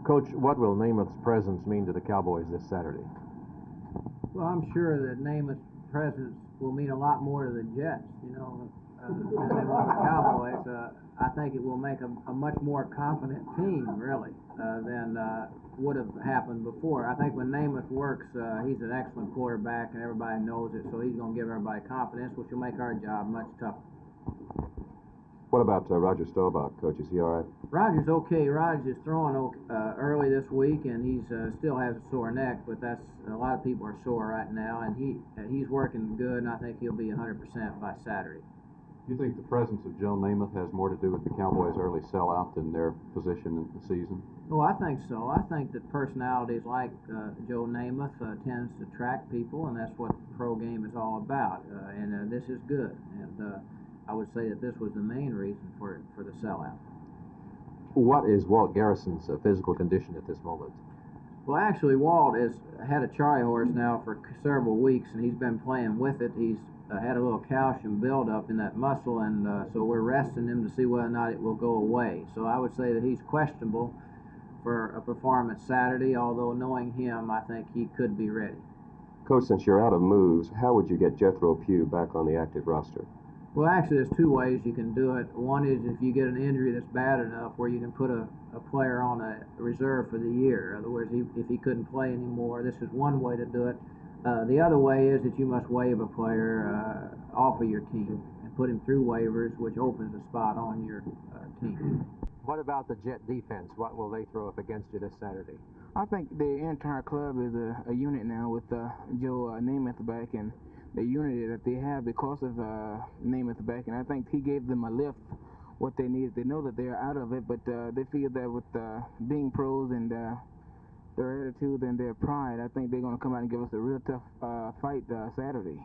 Coach, what will Namath's presence mean to the Cowboys this Saturday? Well, I'm sure that Namath's presence will mean a lot more to the Jets, than they will to the Cowboys. I think it will make a much more confident team, really, than would have happened before. I think when Namath works, he's an excellent quarterback, and everybody knows it, so he's going to give everybody confidence, which will make our job much tougher. What about Roger Staubach, Coach? Is he all right? Roger's okay. Roger's throwing early this week, and he's still has a sore neck, but that's a lot of people are sore right now, and he's working good, and I think he'll be 100% by Saturday. Do you think the presence of Joe Namath has more to do with the Cowboys' early sellout than their position in the season? Oh, I think so. I think that personalities like Joe Namath tends to attract people, and that's what the pro game is all about. And this is good. And I would say that this was the main reason for the sellout. What is Walt Garrison's physical condition at this moment? Well, actually, Walt has had a Charlie horse now for several weeks, and he's been playing with it. He's had a little calcium buildup in that muscle, and so we're resting him to see whether or not it will go away. So I would say that he's questionable for a performance Saturday, although knowing him, I think he could be ready. Coach, since you're out of moves, how would you get Jethro Pugh back on the active roster? Well, actually, there's two ways you can do it. One is if you get an injury that's bad enough where you can put a player on a reserve for the year. In other words, if he couldn't play anymore, this is one way to do it. The other way is that you must waive a player off of your team and put him through waivers, which opens a spot on your team. What about the Jet defense? What will they throw up against you this Saturday? I think the entire club is a unit now with Joe Namath back, and the unity that they have because of Namath back, and I think he gave them a lift, what they needed. They know that they're out of it, but they feel that with being pros and their attitude and their pride, I think they're going to come out and give us a real tough fight Saturday.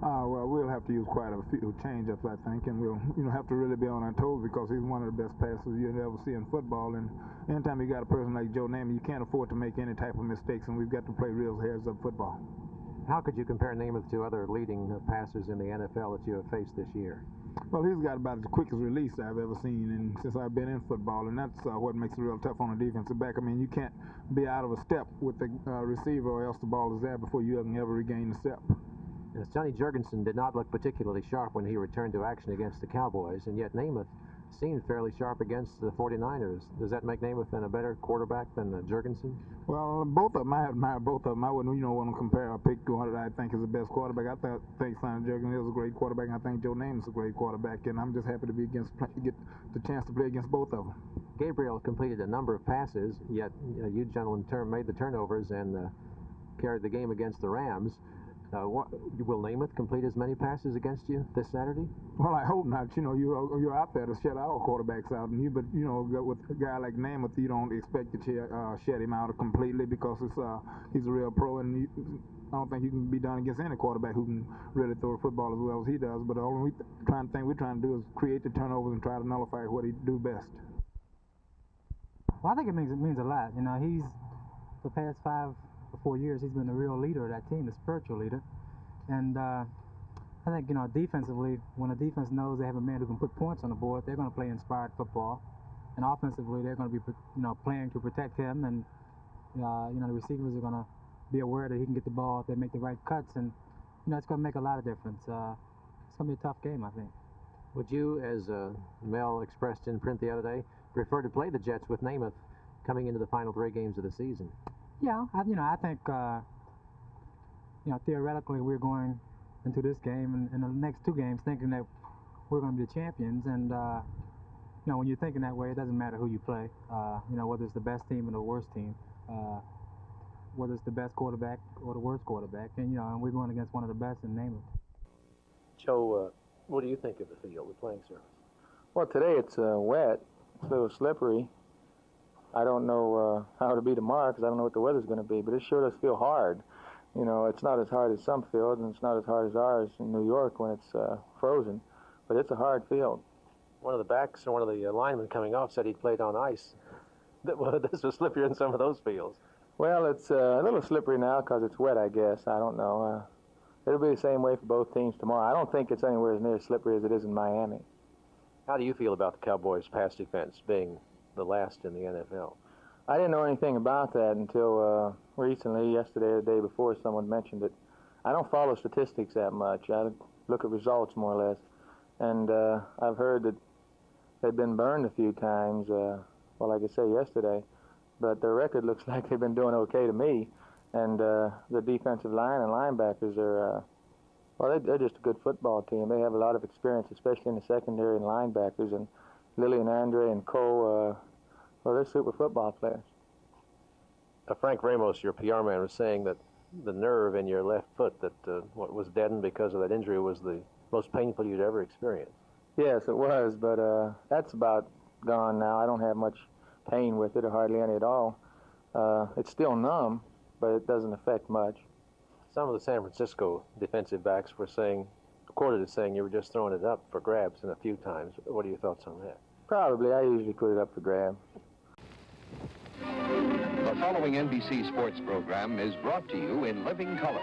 Well, we'll have to use quite a few change-ups, I think, and we'll have to really be on our toes because he's one of the best passers you'll ever see in football. And anytime you got a person like Joe Namath, you can't afford to make any type of mistakes, and we've got to play real heads-up football. How could you compare Namath to other leading passers in the NFL that you have faced this year? Well, he's got about the quickest release I've ever seen and since I've been in football, and that's what makes it real tough on the defensive back. I mean, you can't be out of a step with the receiver or else the ball is there before you can ever regain the step. Yes, Johnny Jurgensen did not look particularly sharp when he returned to action against the Cowboys, and yet Namath seemed fairly sharp against the 49ers. Does that make Namath then a better quarterback than Jurgensen? Well, both of them. I admire both of them. I wouldn't, want to compare or pick who I think is the best quarterback. I think Johnny Jurgensen is a great quarterback, and I think Joe Namath is a great quarterback, and I'm just happy to get the chance to play against both of them. Gabriel completed a number of passes, yet you gentlemen made the turnovers and carried the game against the Rams. Will Namath complete as many passes against you this Saturday? Well, I hope not. You're out there to shut our quarterbacks out, but with a guy like Namath, you don't expect to shut him out completely because he's a real pro, and I don't think you can be done against any quarterback who can really throw a football as well as he does. But the only thing we're trying to do is create the turnovers and try to nullify what he do best. Well, I think it means a lot. He's the past 5 or 4 years, he's been the real leader of that team, the spiritual leader. And I think, defensively, when a defense knows they have a man who can put points on the board, they're going to play inspired football. And offensively, they're going to be, playing to protect him. And, the receivers are going to be aware that he can get the ball if they make the right cuts. And, it's going to make a lot of difference. It's going to be a tough game, I think. Would you, as Mel expressed in print the other day, prefer to play the Jets with Namath coming into the final 3 games of the season? Yeah, I think, theoretically we're going into this game and the next 2 games thinking that we're going to be the champions. And, when you're thinking that way, it doesn't matter who you play, whether it's the best team or the worst team, whether it's the best quarterback or the worst quarterback. And, and we're going against one of the best in Namath. Joe, what do you think of the field, the playing surface? Well, today it's wet. It's a little slippery. I don't know how it'll be tomorrow because I don't know what the weather's going to be, but it sure does feel hard. It's not as hard as some fields, and it's not as hard as ours in New York when it's frozen, but it's a hard field. One of the backs or one of the linemen coming off said he'd played on ice. This was slipperier than some of those fields. Well, it's a little slippery now because it's wet, I guess. I don't know. It'll be the same way for both teams tomorrow. I don't think it's anywhere as near as slippery as it is in Miami. How do you feel about the Cowboys' pass defense being the last in the NFL. I didn't know anything about that until recently, yesterday or the day before, someone mentioned it. I don't follow statistics that much. I look at results more or less. And I've heard that they've been burned a few times, well, like I say, yesterday. But their record looks like they've been doing okay to me. And the defensive line and linebackers are, well, they're just a good football team. They have a lot of experience, especially in the secondary and linebackers. And Lily and Andre and Cole, well, they're super football players. Frank Ramos, your PR man, was saying that the nerve in your left foot that what was deadened because of that injury was the most painful you'd ever experienced. Yes, it was, but that's about gone now. I don't have much pain with it, or hardly any at all. It's still numb, but it doesn't affect much. Some of the San Francisco defensive backs were saying, quoted as saying, you were just throwing it up for grabs and a few times. What are your thoughts on that? Probably. I usually put it up for grabs. The following NBC sports program is brought to you in living color.